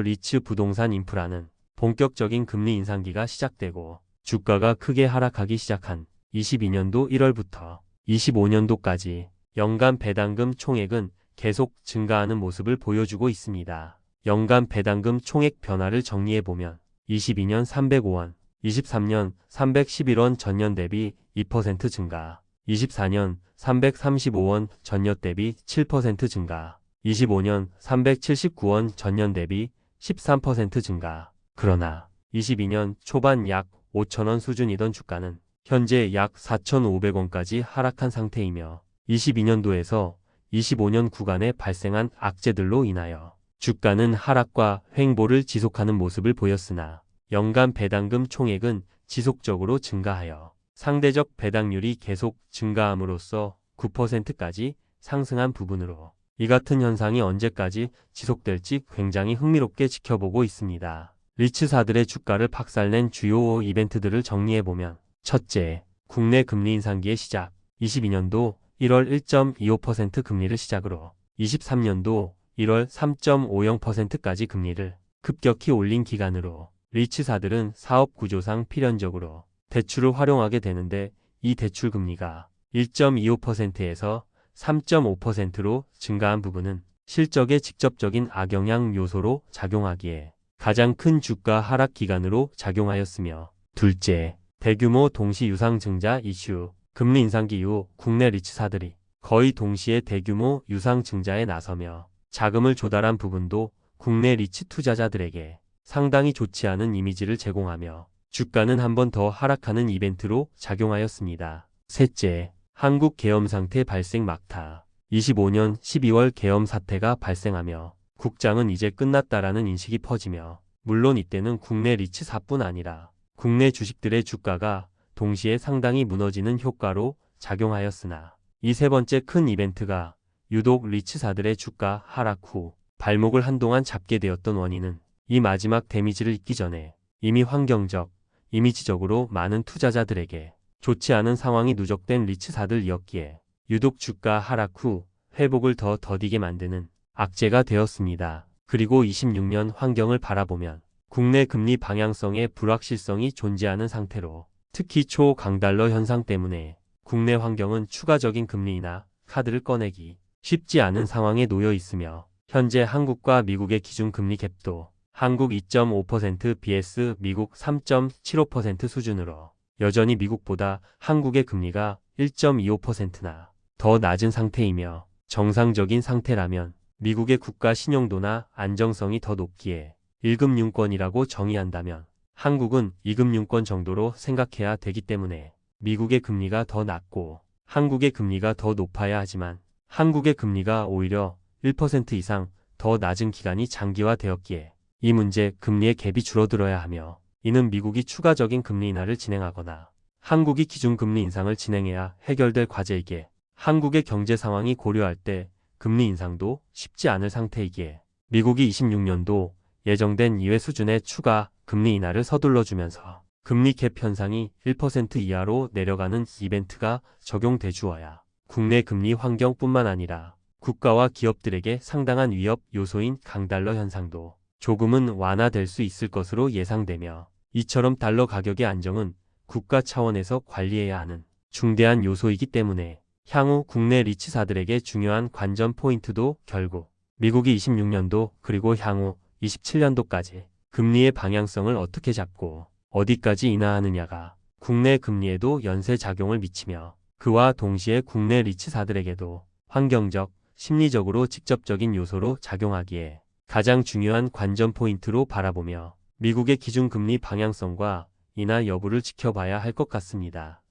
리츠 부동산 인프라는 본격적인 금리 인상기가 시작되고 주가가 크게 하락하기 시작한 22년도 1월부터 25년도까지 연간 배당금 총액은 계속 증가하는 모습을 보여주고 있습니다. 연간 배당금 총액 변화를 정리해보면 22년 305원, 23년 311원 전년 대비 2% 증가, 24년 335원 전년 대비 7% 증가, 25년 379원 전년 대비 13% 증가. 그러나 22년 초반 약 5,000원 수준이던 주가는 현재 약 4,500원까지 하락한 상태이며 22년도에서 25년 구간에 발생한 악재들로 인하여 주가는 하락과 횡보를 지속하는 모습을 보였으나 연간 배당금 총액은 지속적으로 증가하여 상대적 배당률이 계속 증가함으로써 9%까지 상승한 부분으로 이 같은 현상이 언제까지 지속될지 굉장히 흥미롭게 지켜보고 있습니다. 리츠사들의 주가를 박살낸 주요 이벤트들을 정리해보면 첫째, 국내 금리 인상기의 시작. 22년도 1월 1.25% 금리를 시작으로 23년도 1월 3.50%까지 금리를 급격히 올린 기간으로 리츠사들은 사업 구조상 필연적으로 대출을 활용하게 되는데 이 대출 금리가 1.25%에서 3.5%로 증가한 부분은 실적에 직접적인 악영향 요소로 작용하기에 가장 큰 주가 하락 기간으로 작용하였으며 둘째, 대규모 동시 유상증자 이슈. 금리 인상기 이후 국내 리츠사들이 거의 동시에 대규모 유상증자에 나서며 자금을 조달한 부분도 국내 리츠 투자자들에게 상당히 좋지 않은 이미지를 제공하며 주가는 한 번 더 하락하는 이벤트로 작용하였습니다. 셋째, 한국 계엄 상태 발생 막타. 25년 12월 계엄 사태가 발생하며 국장은 이제 끝났다라는 인식이 퍼지며 물론 이때는 국내 리츠사뿐 아니라 국내 주식들의 주가가 동시에 상당히 무너지는 효과로 작용하였으나 이 세 번째 큰 이벤트가 유독 리츠사들의 주가 하락 후 발목을 한동안 잡게 되었던 원인은 이 마지막 데미지를 입기 전에 이미 환경적, 이미지적으로 많은 투자자들에게 좋지 않은 상황이 누적된 리츠사들이었기에 유독 주가 하락 후 회복을 더 더디게 만드는 악재가 되었습니다. 그리고 26년 환경을 바라보면 국내 금리 방향성의 불확실성이 존재하는 상태로 특히 초강달러 현상 때문에 국내 환경은 추가적인 금리나 카드를 꺼내기 쉽지 않은 상황에 놓여 있으며 현재 한국과 미국의 기준금리 갭도 한국 2.5% vs 미국 3.75% 수준으로 여전히 미국보다 한국의 금리가 1.25%나 더 낮은 상태이며 정상적인 상태라면 미국의 국가 신용도나 안정성이 더 높기에 1금융권이라고 정의한다면 한국은 2금융권 정도로 생각해야 되기 때문에 미국의 금리가 더 낮고 한국의 금리가 더 높아야 하지만 한국의 금리가 오히려 1% 이상 더 낮은 기간이 장기화되었기에 이 문제 금리의 갭이 줄어들어야 하며 이는 미국이 추가적인 금리 인하를 진행하거나 한국이 기준금리 인상을 진행해야 해결될 과제이기에 한국의 경제 상황이 고려할 때 금리 인상도 쉽지 않을 상태이기에 미국이 26년도 예정된 2회 수준의 추가 금리 인하를 서둘러주면서 금리 갭 현상이 1% 이하로 내려가는 이벤트가 적용돼 주어야 국내 금리 환경뿐만 아니라 국가와 기업들에게 상당한 위협 요소인 강달러 현상도 조금은 완화될 수 있을 것으로 예상되며 이처럼 달러 가격의 안정은 국가 차원에서 관리해야 하는 중대한 요소이기 때문에 향후 국내 리츠사들에게 중요한 관전 포인트도 결국 미국이 26년도 그리고 향후 27년도까지 금리의 방향성을 어떻게 잡고 어디까지 인하하느냐가 국내 금리에도 연쇄작용을 미치며 그와 동시에 국내 리츠사들에게도 환경적, 심리적으로 직접적인 요소로 작용하기에 가장 중요한 관전 포인트로 바라보며 미국의 기준금리 방향성과 인하 여부를 지켜봐야 할 것 같습니다.